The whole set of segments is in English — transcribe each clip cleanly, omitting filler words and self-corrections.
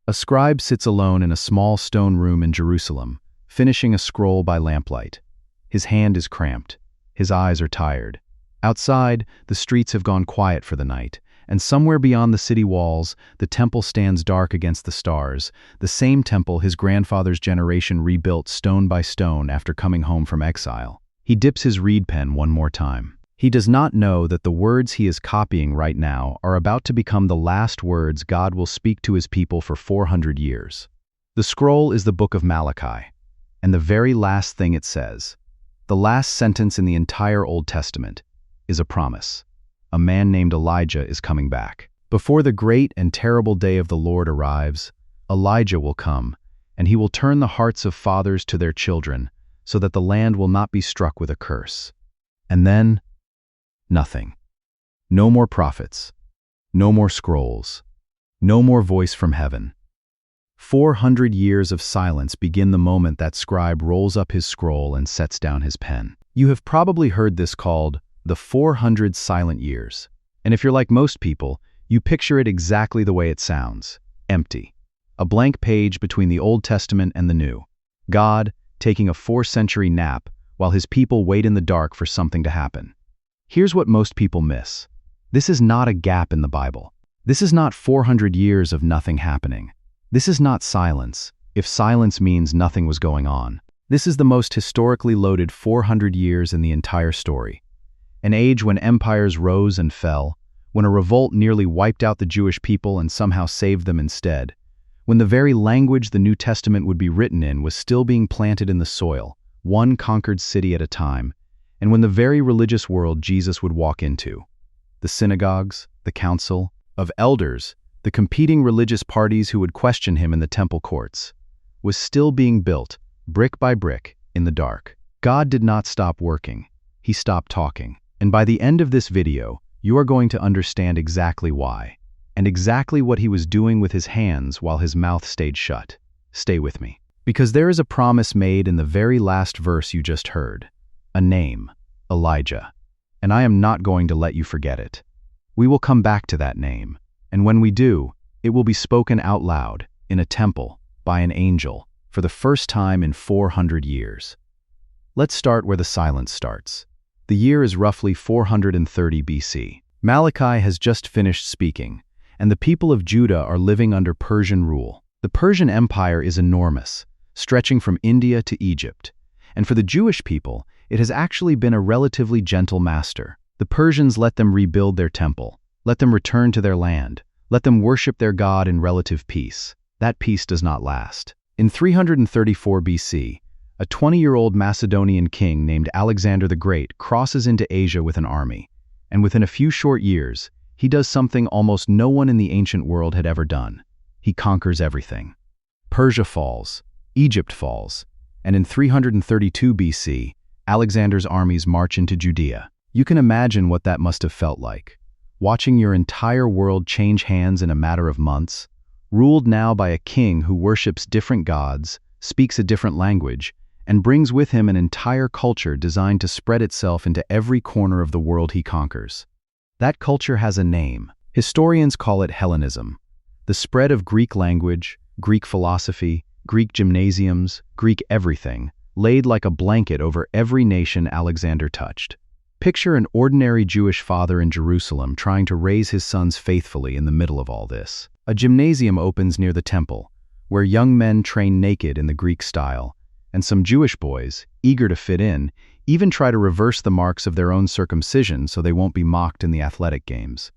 A scribe sits alone in a small stone room in Jerusalem, finishing a scroll by lamplight. His hand is cramped. His eyes are tired. Outside, the streets have gone quiet for the night, and somewhere beyond the city walls, the temple stands dark against the stars, the same temple his grandfather's generation rebuilt stone by stone after coming home from exile. He dips his reed pen one more time. He does not know that the words he is copying right now are about to become the last words God will speak to his people for 400 years. The scroll is the book of Malachi, and the very last thing it says, the last sentence in the entire Old Testament, is a promise. A man named Elijah is coming back. Before the great and terrible day of the Lord arrives, Elijah will come, and he will turn the hearts of fathers to their children, so that the land will not be struck with a curse. And then, nothing. No more prophets. No more scrolls. No more voice from heaven. 400 years of silence begin the moment that scribe rolls up his scroll and sets down his pen. You have probably heard this called the 400 silent years. And if you're like most people, you picture it exactly the way it sounds. Empty. A blank page between the Old Testament and the New. God taking a 4-century nap while his people wait in the dark for something to happen. Here's what most people miss. This is not a gap in the Bible. This is not 400 years of nothing happening. This is not silence, if silence means nothing was going on. This is the most historically loaded 400 years in the entire story. An age when empires rose and fell, when a revolt nearly wiped out the Jewish people and somehow saved them instead, when the very language the New Testament would be written in was still being planted in the soil, one conquered city at a time, and when the very religious world Jesus would walk into, the synagogues, the council of elders, the competing religious parties who would question him in the temple courts, was still being built, brick by brick, in the dark. God did not stop working. He stopped talking. And by the end of this video, you are going to understand exactly why, and exactly what he was doing with his hands while his mouth stayed shut. Stay with me. Because there is a promise made in the very last verse you just heard. A name, Elijah. And I am not going to let you forget it. We will come back to that name, and when we do, it will be spoken out loud, in a temple, by an angel, for the first time in 400 years. Let's start where the silence starts. The year is roughly 430 BC. Malachi has just finished speaking, and the people of Judah are living under Persian rule. The Persian Empire is enormous, stretching from India to Egypt, and for the Jewish people, it has actually been a relatively gentle master. The Persians let them rebuild their temple, let them return to their land, let them worship their God in relative peace. That peace does not last. In 334 BC, a 20-year-old Macedonian king named Alexander the Great crosses into Asia with an army, and within a few short years, he does something almost no one in the ancient world had ever done. He conquers everything. Persia falls, Egypt falls, and in 332 BC, Alexander's armies march into Judea. You can imagine what that must have felt like. Watching your entire world change hands in a matter of months, ruled now by a king who worships different gods, speaks a different language, and brings with him an entire culture designed to spread itself into every corner of the world he conquers. That culture has a name. Historians call it Hellenism. The spread of Greek language, Greek philosophy, Greek gymnasiums, Greek everything, laid like a blanket over every nation Alexander touched. Picture an ordinary Jewish father in Jerusalem trying to raise his sons faithfully in the middle of all this. A gymnasium opens near the temple, where young men train naked in the Greek style, and some Jewish boys, eager to fit in, even try to reverse the marks of their own circumcision so they won't be mocked in the athletic games.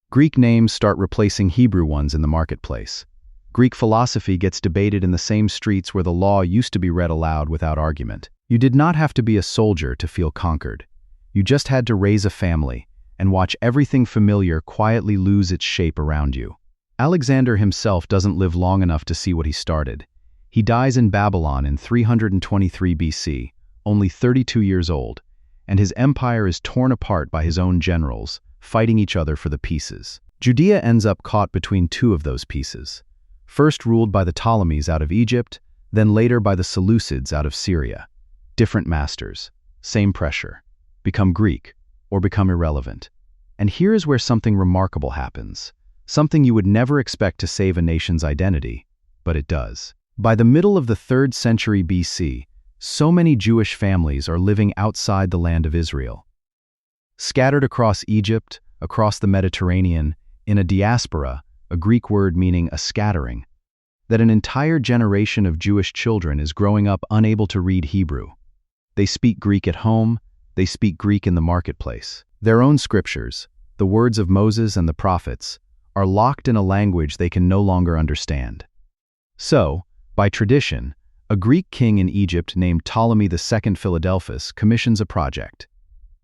Greek names start replacing Hebrew ones in the marketplace. Greek philosophy gets debated in the same streets where the law used to be read aloud without argument. You did not have to be a soldier to feel conquered. You just had to raise a family and watch everything familiar quietly lose its shape around you. Alexander himself doesn't live long enough to see what he started. He dies in Babylon in 323 BC, only 32 years old, and his empire is torn apart by his own generals, fighting each other for the pieces. Judea ends up caught between two of those pieces, first ruled by the Ptolemies out of Egypt, then later by the Seleucids out of Syria. Different masters, same pressure. Become Greek, or become irrelevant. And here is where something remarkable happens, something you would never expect to save a nation's identity, but it does. By the middle of the 3rd century BC, so many Jewish families are living outside the land of Israel. Scattered across Egypt, across the Mediterranean, in a diaspora, a Greek word meaning a scattering, that an entire generation of Jewish children is growing up unable to read Hebrew. They speak Greek at home, they speak Greek in the marketplace. Their own scriptures, the words of Moses and the prophets, are locked in a language they can no longer understand. So, by tradition, a Greek king in Egypt named Ptolemy II Philadelphus commissions a project.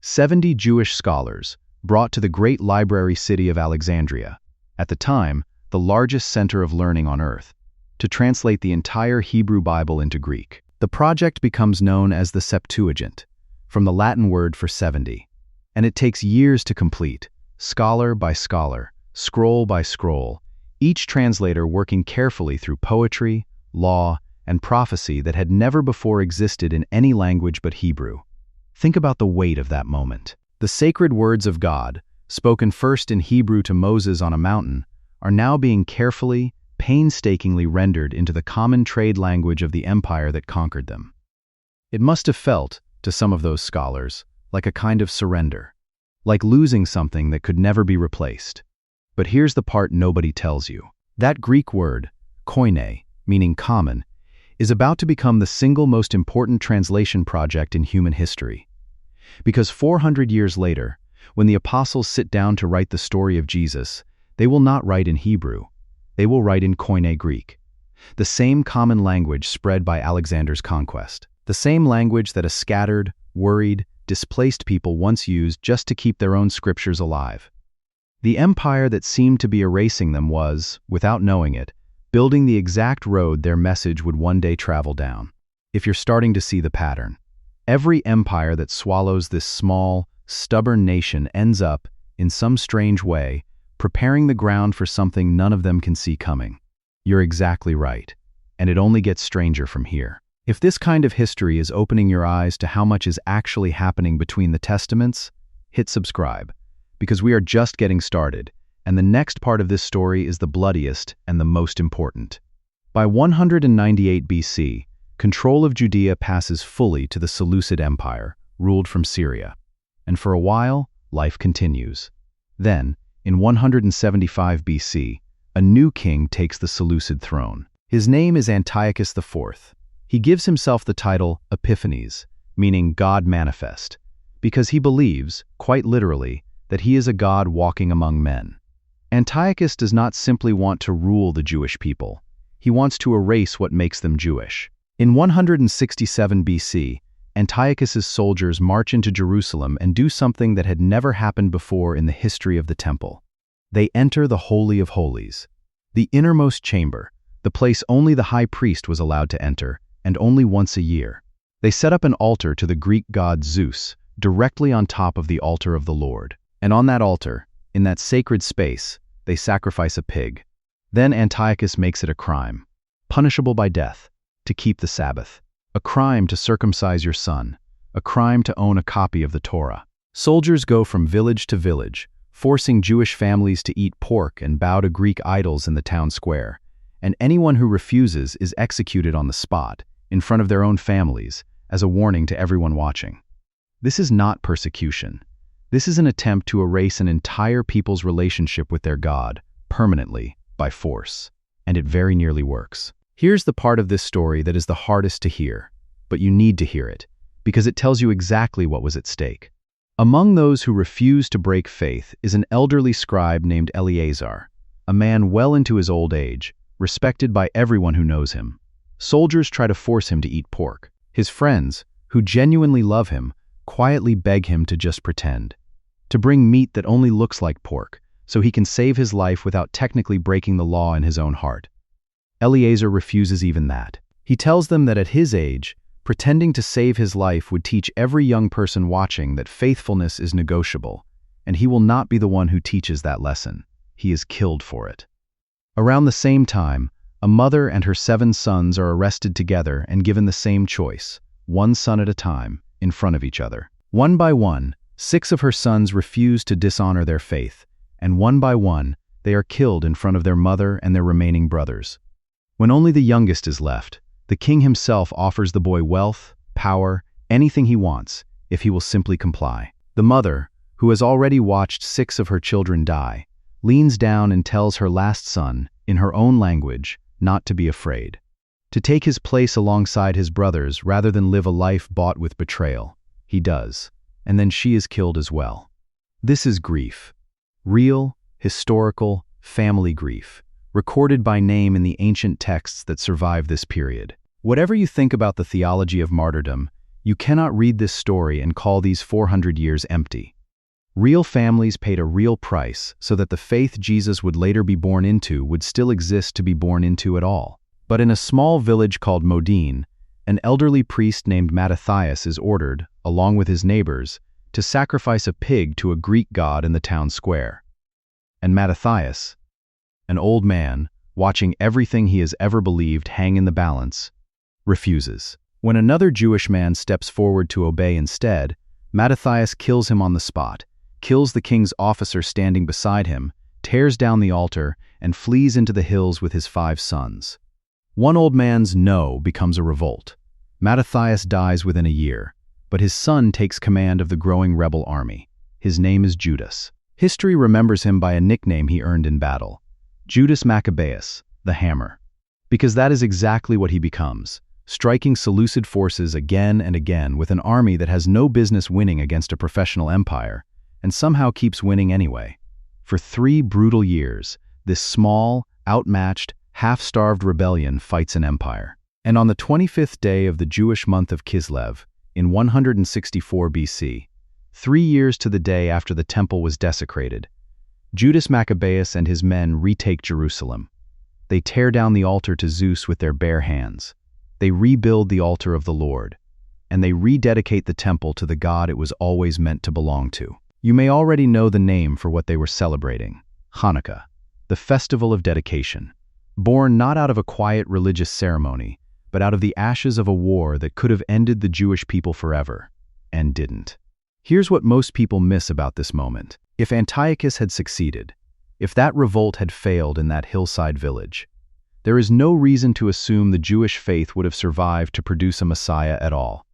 70 Jewish scholars, brought to the great library city of Alexandria, at the time the largest center of learning on earth, to translate the entire Hebrew Bible into Greek. The project becomes known as the Septuagint, from the Latin word for 70, and it takes years to complete, scholar by scholar, scroll by scroll, each translator working carefully through poetry, law, and prophecy that had never before existed in any language but Hebrew. Think about the weight of that moment. The sacred words of God, spoken first in Hebrew to Moses on a mountain, are now being carefully, painstakingly rendered into the common trade language of the empire that conquered them. It must have felt, to some of those scholars, like a kind of surrender, like losing something that could never be replaced. But here's the part nobody tells you. That Greek word, koine, meaning common, is about to become the single most important translation project in human history. Because 400 years later, when the apostles sit down to write the story of Jesus, they will not write in Hebrew. They will write in Koine Greek, the same common language spread by Alexander's conquest, the same language that a scattered, worried, displaced people once used just to keep their own scriptures alive. The empire that seemed to be erasing them was, without knowing it, building the exact road their message would one day travel down. If you're starting to see the pattern, every empire that swallows this small, stubborn nation ends up, in some strange way, preparing the ground for something none of them can see coming. You're exactly right, and it only gets stranger from here. If this kind of history is opening your eyes to how much is actually happening between the testaments, hit subscribe, because we are just getting started, and the next part of this story is the bloodiest and the most important. By 198 BC, control of Judea passes fully to the Seleucid Empire, ruled from Syria. And for a while, life continues. Then, in 175 BC, a new king takes the Seleucid throne. His name is Antiochus IV. He gives himself the title Epiphanes, meaning God manifest, because he believes, quite literally, that he is a God walking among men. Antiochus does not simply want to rule the Jewish people. He wants to erase what makes them Jewish. In 167 BC, Antiochus's soldiers march into Jerusalem and do something that had never happened before in the history of the temple. They enter the Holy of Holies, the innermost chamber, the place only the high priest was allowed to enter, and only once a year. They set up an altar to the Greek god Zeus, directly on top of the altar of the Lord. And on that altar, in that sacred space, they sacrifice a pig. Then Antiochus makes it a crime, punishable by death, to keep the Sabbath. A crime to circumcise your son, a crime to own a copy of the Torah. Soldiers go from village to village, forcing Jewish families to eat pork and bow to Greek idols in the town square, and anyone who refuses is executed on the spot, in front of their own families, as a warning to everyone watching. This is not persecution. This is an attempt to erase an entire people's relationship with their God, permanently, by force. And it very nearly works. Here's the part of this story that is the hardest to hear, but you need to hear it, because it tells you exactly what was at stake. Among those who refuse to break faith is an elderly scribe named Eleazar, a man well into his old age, respected by everyone who knows him. Soldiers try to force him to eat pork. His friends, who genuinely love him, quietly beg him to just pretend, to bring meat that only looks like pork, so he can save his life without technically breaking the law in his own heart. Eleazar refuses even that. He tells them that at his age, pretending to save his life would teach every young person watching that faithfulness is negotiable, and he will not be the one who teaches that lesson. He is killed for it. Around the same time, a mother and her 7 sons are arrested together and given the same choice, one son at a time, in front of each other. One by one, 6 of her sons refuse to dishonor their faith, and one by one, they are killed in front of their mother and their remaining brothers. When only the youngest is left, the king himself offers the boy wealth, power, anything he wants, if he will simply comply. The mother, who has already watched 6 of her children die, leans down and tells her last son, in her own language, not to be afraid. To take his place alongside his brothers rather than live a life bought with betrayal. He does, and then she is killed as well. This is grief. Real, historical, family grief, recorded by name in the ancient texts that survive this period. Whatever you think about the theology of martyrdom, you cannot read this story and call these 400 years empty. Real families paid a real price so that the faith Jesus would later be born into would still exist to be born into at all. But in a small village called Modin, an elderly priest named Mattathias is ordered, along with his neighbors, to sacrifice a pig to a Greek god in the town square. And Mattathias, an old man, watching everything he has ever believed hang in the balance, refuses. When another Jewish man steps forward to obey instead, Mattathias kills him on the spot, kills the king's officer standing beside him, tears down the altar, and flees into the hills with his 5 sons. One old man's no becomes a revolt. Mattathias dies within a year, but his son takes command of the growing rebel army. His name is Judas. History remembers him by a nickname he earned in battle, Judas Maccabeus, the Hammer. Because that is exactly what he becomes, striking Seleucid forces again and again with an army that has no business winning against a professional empire, and somehow keeps winning anyway. For 3 brutal years, this small, outmatched, half-starved rebellion fights an empire. And on the 25th day of the Jewish month of Kislev, in 164 BC, 3 years to the day after the temple was desecrated, Judas Maccabeus and his men retake Jerusalem. They tear down the altar to Zeus with their bare hands. They rebuild the altar of the Lord, and they rededicate the temple to the God it was always meant to belong to. You may already know the name for what they were celebrating: Hanukkah, the festival of dedication, born not out of a quiet religious ceremony, but out of the ashes of a war that could have ended the Jewish people forever, and didn't. Here's what most people miss about this moment. If Antiochus had succeeded, if that revolt had failed in that hillside village, there is no reason to assume the Jewish faith would have survived to produce a Messiah at all.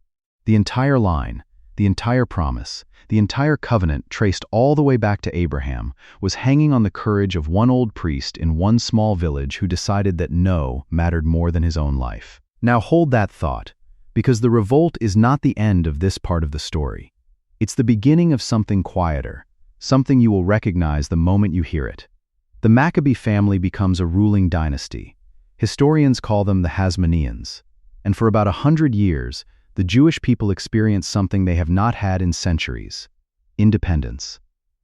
The entire line, the entire promise, the entire covenant traced all the way back to Abraham was hanging on the courage of one old priest in one small village who decided that no mattered more than his own life. Now hold that thought, because the revolt is not the end of this part of the story. It's the beginning of something quieter, something you will recognize the moment you hear it. The Maccabee family becomes a ruling dynasty. Historians call them the Hasmoneans. And for about 100 years, the Jewish people experience something they have not had in centuries: independence,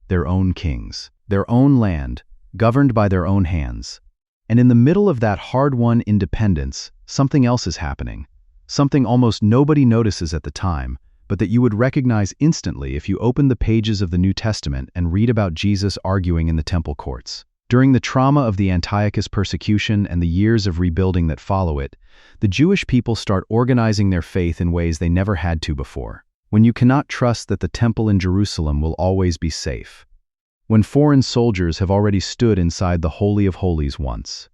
their own kings, their own land, governed by their own hands. And in the middle of that hard-won independence, something else is happening, something almost nobody notices at the time, but that you would recognize instantly if you open the pages of the New Testament and read about Jesus arguing in the temple courts. During the trauma of the Antiochus persecution and the years of rebuilding that follow it, the Jewish people start organizing their faith in ways they never had to before. When you cannot trust that the temple in Jerusalem will always be safe. When foreign soldiers have already stood inside the Holy of Holies once.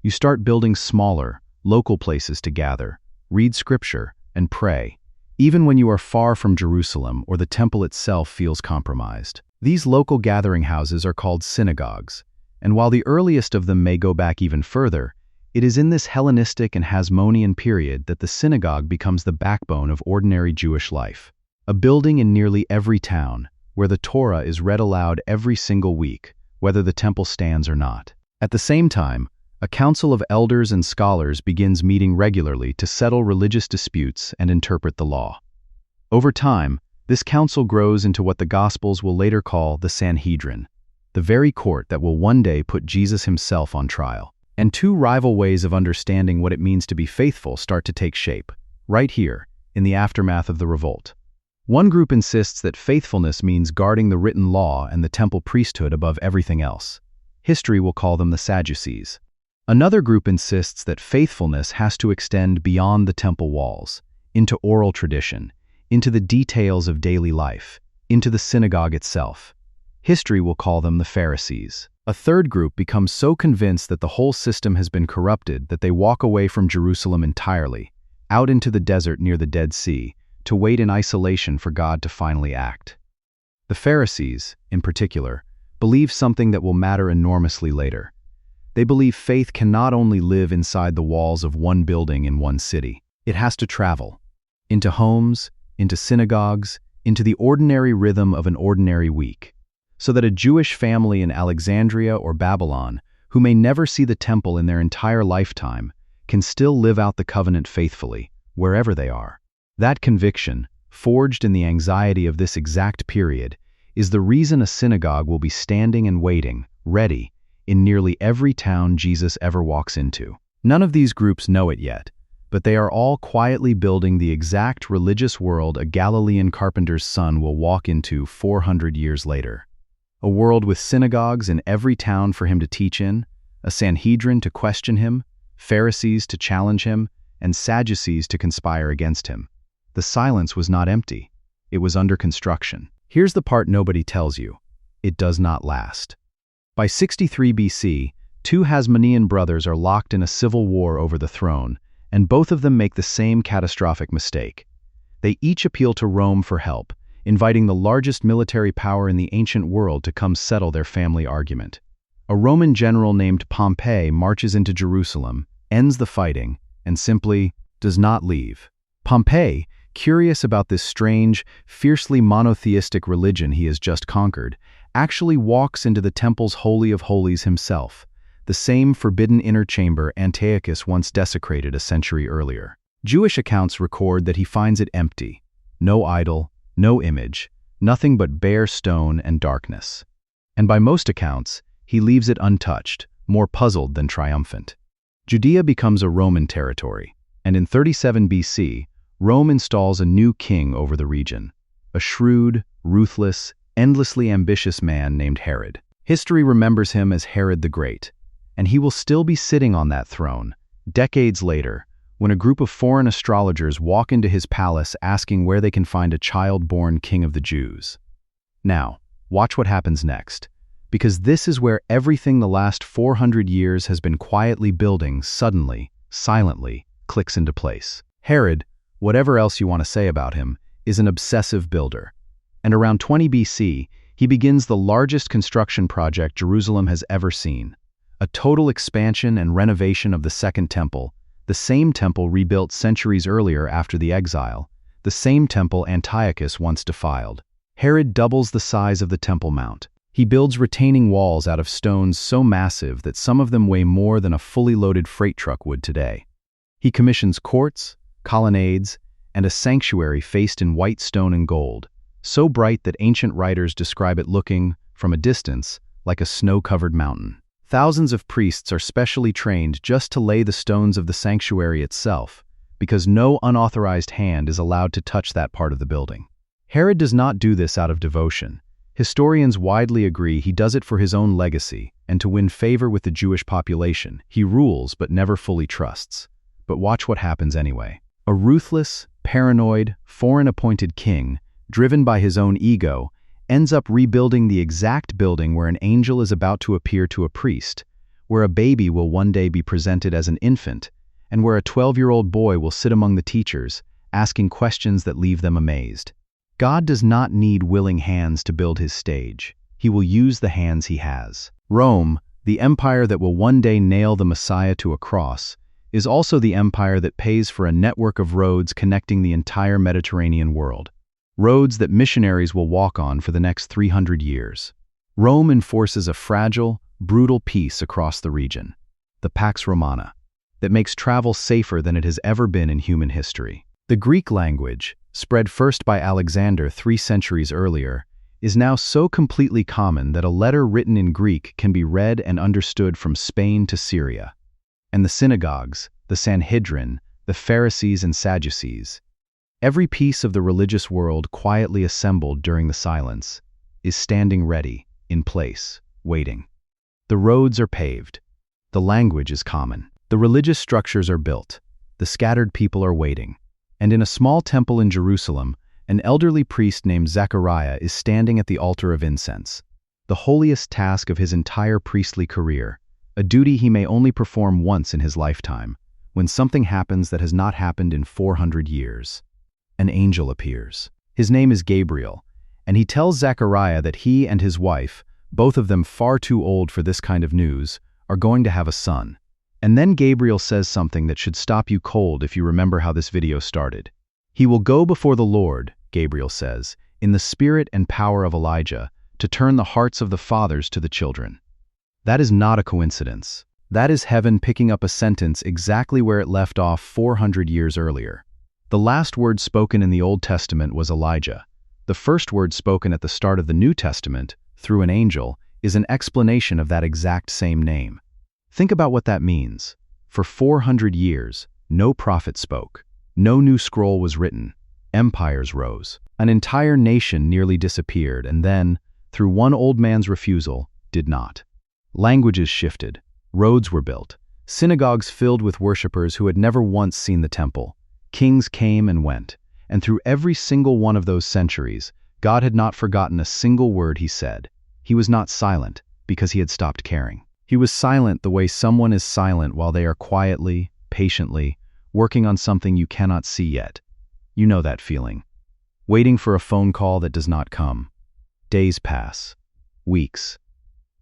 You start building smaller, local places to gather, read scripture, and pray, even when you are far from Jerusalem or the temple itself feels compromised. These local gathering houses are called synagogues. And while the earliest of them may go back even further, it is in this Hellenistic and Hasmonean period that the synagogue becomes the backbone of ordinary Jewish life. A building in nearly every town, where the Torah is read aloud every single week, whether the temple stands or not. At the same time, a council of elders and scholars begins meeting regularly to settle religious disputes and interpret the law. Over time, this council grows into what the Gospels will later call the Sanhedrin, the very court that will one day put Jesus himself on trial. And 2 rival ways of understanding what it means to be faithful start to take shape, right here, in the aftermath of the revolt. One group insists that faithfulness means guarding the written law and the temple priesthood above everything else. History will call them the Sadducees. Another group insists that faithfulness has to extend beyond the temple walls, into oral tradition, into the details of daily life, into the synagogue itself. History will call them the Pharisees. A third group becomes so convinced that the whole system has been corrupted that they walk away from Jerusalem entirely, out into the desert near the Dead Sea, to wait in isolation for God to finally act. The Pharisees, in particular, believe something that will matter enormously later. They believe faith can not only live inside the walls of one building in one city. It has to travel into homes, into synagogues, into the ordinary rhythm of an ordinary week, so that a Jewish family in Alexandria or Babylon, who may never see the temple in their entire lifetime, can still live out the covenant faithfully, wherever they are. That conviction, forged in the anxiety of this exact period, is the reason a synagogue will be standing and waiting, ready, in nearly every town Jesus ever walks into. None of these groups know it yet, but they are all quietly building the exact religious world a Galilean carpenter's son will walk into 400 years later. A world with synagogues in every town for him to teach in, a Sanhedrin to question him, Pharisees to challenge him, and Sadducees to conspire against him. The silence was not empty. It was under construction. Here's the part nobody tells you. It does not last. By 63 BC, two Hasmonean brothers are locked in a civil war over the throne, and both of them make the same catastrophic mistake. They each appeal to Rome for help, inviting the largest military power in the ancient world to come settle their family argument. A Roman general named Pompey marches into Jerusalem, ends the fighting, and simply does not leave. Pompey, curious about this strange, fiercely monotheistic religion he has just conquered, actually walks into the temple's Holy of Holies himself, the same forbidden inner chamber Antiochus once desecrated a century earlier. Jewish accounts record that he finds it empty. No idol, no image, nothing but bare stone and darkness. And by most accounts, he leaves it untouched, more puzzled than triumphant. Judea becomes a Roman territory, and in 37 BC, Rome installs a new king over the region, a shrewd, ruthless, endlessly ambitious man named Herod. History remembers him as Herod the Great, and he will still be sitting on that throne, decades later, when a group of foreign astrologers walk into his palace asking where they can find a child-born king of the Jews. Now, watch what happens next, because this is where everything the last 400 years has been quietly building suddenly, silently, clicks into place. Herod, whatever else you want to say about him, is an obsessive builder. And around 20 BC, he begins the largest construction project Jerusalem has ever seen. A total expansion and renovation of the Second Temple, the same temple rebuilt centuries earlier after the exile, the same temple Antiochus once defiled. Herod doubles the size of the Temple Mount. He builds retaining walls out of stones so massive that some of them weigh more than a fully loaded freight truck would today. He commissions courts, colonnades, and a sanctuary faced in white stone and gold, so bright that ancient writers describe it looking, from a distance, like a snow-covered mountain. Thousands of priests are specially trained just to lay the stones of the sanctuary itself, because no unauthorized hand is allowed to touch that part of the building. Herod does not do this out of devotion. Historians widely agree he does it for his own legacy and to win favor with the Jewish population. He rules but never fully trusts. But watch what happens anyway. A ruthless, paranoid, foreign-appointed king, driven by his own ego, ends up rebuilding the exact building where an angel is about to appear to a priest, where a baby will one day be presented as an infant, and where a 12-year-old boy will sit among the teachers, asking questions that leave them amazed. God does not need willing hands to build his stage. He will use the hands he has. Rome, the empire that will one day nail the Messiah to a cross, is also the empire that pays for a network of roads connecting the entire Mediterranean world. Roads that missionaries will walk on for the next 300 years. Rome enforces a fragile, brutal peace across the region, the Pax Romana, that makes travel safer than it has ever been in human history. The Greek language, spread first by Alexander 3 centuries earlier, is now so completely common that a letter written in Greek can be read and understood from Spain to Syria. And the synagogues, the Sanhedrin, the Pharisees and Sadducees, every piece of the religious world quietly assembled during the silence, is standing ready, in place, waiting. The roads are paved. The language is common. The religious structures are built. The scattered people are waiting. And in a small temple in Jerusalem, an elderly priest named Zechariah is standing at the altar of incense. the holiest task of his entire priestly career, a duty he may only perform once in his lifetime, when something happens that has not happened in 400 years. An angel appears. His name is Gabriel, and he tells Zechariah that he and his wife, both of them far too old for this kind of news, are going to have a son. And then Gabriel says something that should stop you cold if you remember how this video started. He will go before the Lord, Gabriel says, in the spirit and power of Elijah, to turn the hearts of the fathers to the children. That is not a coincidence. That is heaven picking up a sentence exactly where it left off 400 years earlier. The last word spoken in the Old Testament was Elijah. The first word spoken at the start of the New Testament, through an angel, is an explanation of that exact same name. Think about what that means. For 400 years, no prophet spoke. No new scroll was written. Empires rose. An entire nation nearly disappeared and then, through one old man's refusal, did not. Languages shifted. Roads were built. Synagogues filled with worshippers who had never once seen the temple. Kings came and went. And through every single one of those centuries, God had not forgotten a single word he said. He was not silent because he had stopped caring. He was silent the way someone is silent while they are quietly, patiently, working on something you cannot see yet. You know that feeling. Waiting for a phone call that does not come. Days pass. Weeks.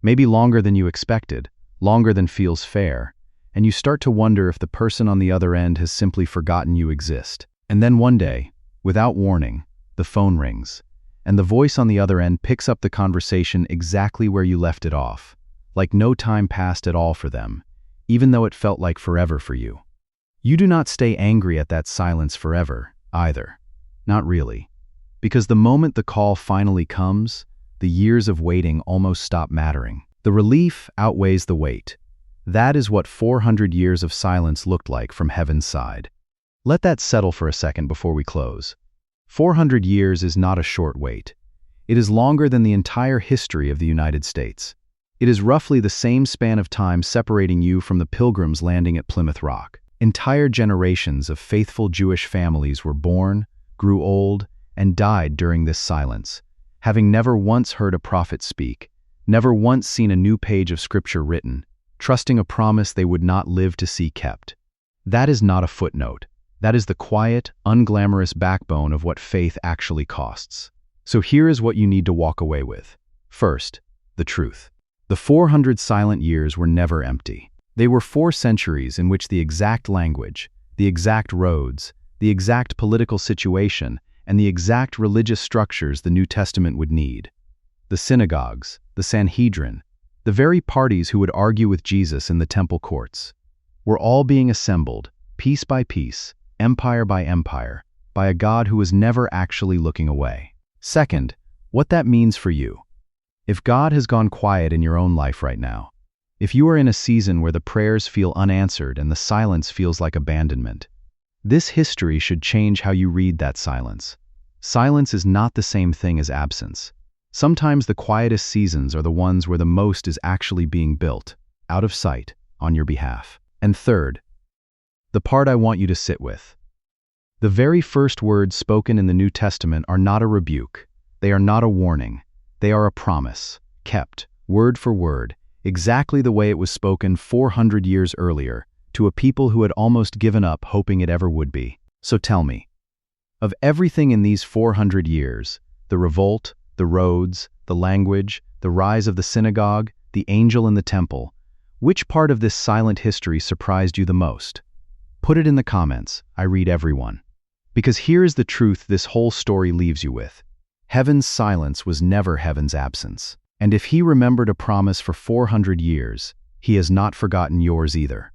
Maybe longer than you expected, longer than feels fair, and you start to wonder if the person on the other end has simply forgotten you exist. And then one day, without warning, the phone rings, and the voice on the other end picks up the conversation exactly where you left it off, like no time passed at all for them, even though it felt like forever for you. You do not stay angry at that silence forever, either. Not really. Because the moment the call finally comes, the years of waiting almost stop mattering. The relief outweighs the wait. That is what 400 years of silence looked like from heaven's side. Let that settle for a second before we close. 400 years is not a short wait. It is longer than the entire history of the United States. It is roughly the same span of time separating you from the Pilgrims landing at Plymouth Rock. Entire generations of faithful Jewish families were born, grew old, and died during this silence, having never once heard a prophet speak, never once seen a new page of scripture written, trusting a promise they would not live to see kept. That is not a footnote. That is the quiet, unglamorous backbone of what faith actually costs. So here is what you need to walk away with. First, the truth. The 400 silent years were never empty. They were 4 centuries in which the exact language, the exact roads, the exact political situation, and the exact religious structures the New Testament would need. The synagogues, the Sanhedrin, the very parties who would argue with Jesus in the temple courts, were all being assembled, piece by piece, empire by empire, by a God who was never actually looking away. Second, what that means for you. If God has gone quiet in your own life right now, if you are in a season where the prayers feel unanswered and the silence feels like abandonment, this history should change how you read that silence. Silence is not the same thing as absence. Sometimes the quietest seasons are the ones where the most is actually being built, out of sight, on your behalf. And third, the part I want you to sit with. The very first words spoken in the New Testament are not a rebuke. They are not a warning. They are a promise, kept, word for word, exactly the way it was spoken 400 years earlier, to a people who had almost given up hoping it ever would be. So tell me, of everything in these 400 years, the revolt, the roads, the language, the rise of the synagogue, the angel in the temple, which part of this silent history surprised you the most? Put it in the comments. I read everyone. Because here is the truth this whole story leaves you with. Heaven's silence was never heaven's absence. And if he remembered a promise for 400 years, he has not forgotten yours either.